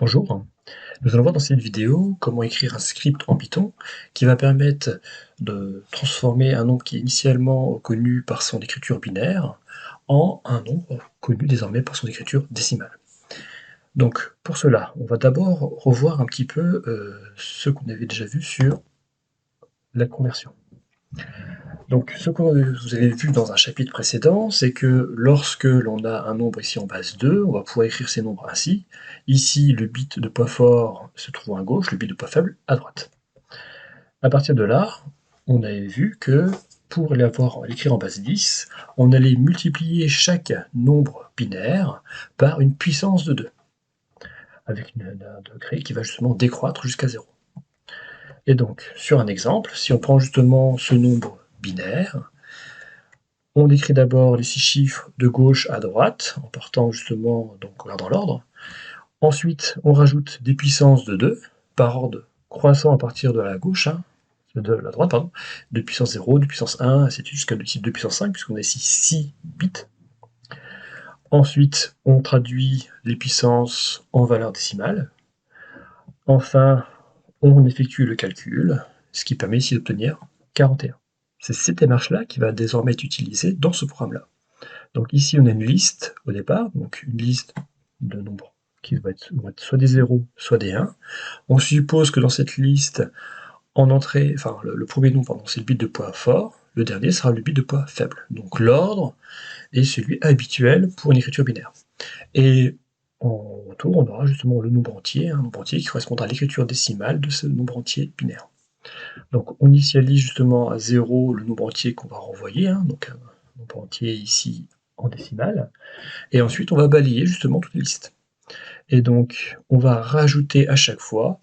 Bonjour, nous allons voir dans cette vidéo comment écrire un script en Python qui va permettre de transformer un nombre qui est initialement connu par son écriture binaire en un nombre connu désormais par son écriture décimale. Donc pour cela, on va d'abord revoir un petit peu ce qu'on avait déjà vu sur la conversion. Donc ce que vous avez vu dans un chapitre précédent, c'est que lorsque l'on a un nombre ici en base 2, on va pouvoir écrire ces nombres ainsi. Ici, le bit de poids fort se trouve à gauche, le bit de poids faible à droite. À partir de là, on avait vu que pour l'écrire en base 10, on allait multiplier chaque nombre binaire par une puissance de 2, avec un degré qui va justement décroître jusqu'à 0. Et donc, sur un exemple, si on prend justement ce nombre binaire, on écrit d'abord les 6 chiffres de gauche à droite, en partant justement dans l'ordre. Ensuite, on rajoute des puissances de 2, par ordre croissant à partir de la gauche, de la droite, pardon, de puissance 0, de puissance 1, ainsi de suite jusqu'à le type 2 puissance 5, puisqu'on a ici 6 bits. Ensuite, on traduit les puissances en valeurs décimales. Enfin, on effectue le calcul, ce qui permet ici d'obtenir 41. C'est cette démarche-là qui va désormais être utilisée dans ce programme-là. Donc ici, on a une liste au départ, donc une liste de nombres qui vont être soit des 0, soit des 1. On suppose que dans cette liste, en entrée, enfin le premier nombre, c'est le bit de poids fort, le dernier sera le bit de poids faible. Donc l'ordre est celui habituel pour une écriture binaire. Et en retour, on aura justement le nombre entier, un nombre entier qui correspondra à l'écriture décimale de ce nombre entier binaire. Donc on initialise justement à 0 le nombre entier qu'on va renvoyer, donc un nombre entier ici en décimale, et ensuite on va balayer justement toute la liste. Et donc on va rajouter à chaque fois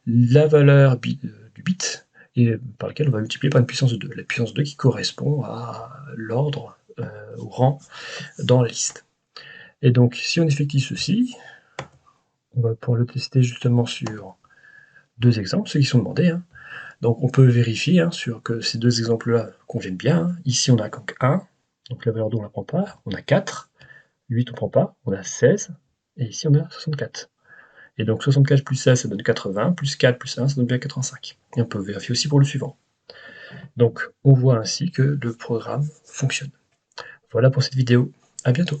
la valeur du bit et par lequel on va multiplier par une puissance de 2. La puissance 2 qui correspond à l'ordre, au rang dans la liste. Et donc si on effectue ceci, on va pouvoir le tester justement sur deux exemples, ceux qui sont demandés. Donc on peut vérifier que ces deux exemples-là conviennent bien. Ici on a donc 1, donc la valeur 2 on ne la prend pas, on a 4, 8 on ne prend pas, on a 16, et ici on a 64. Et donc 64 plus 16 ça donne 80, plus 4 plus 1 ça donne bien 85. Et on peut vérifier aussi pour le suivant. Donc on voit ainsi que le programme fonctionne. Voilà pour cette vidéo, à bientôt.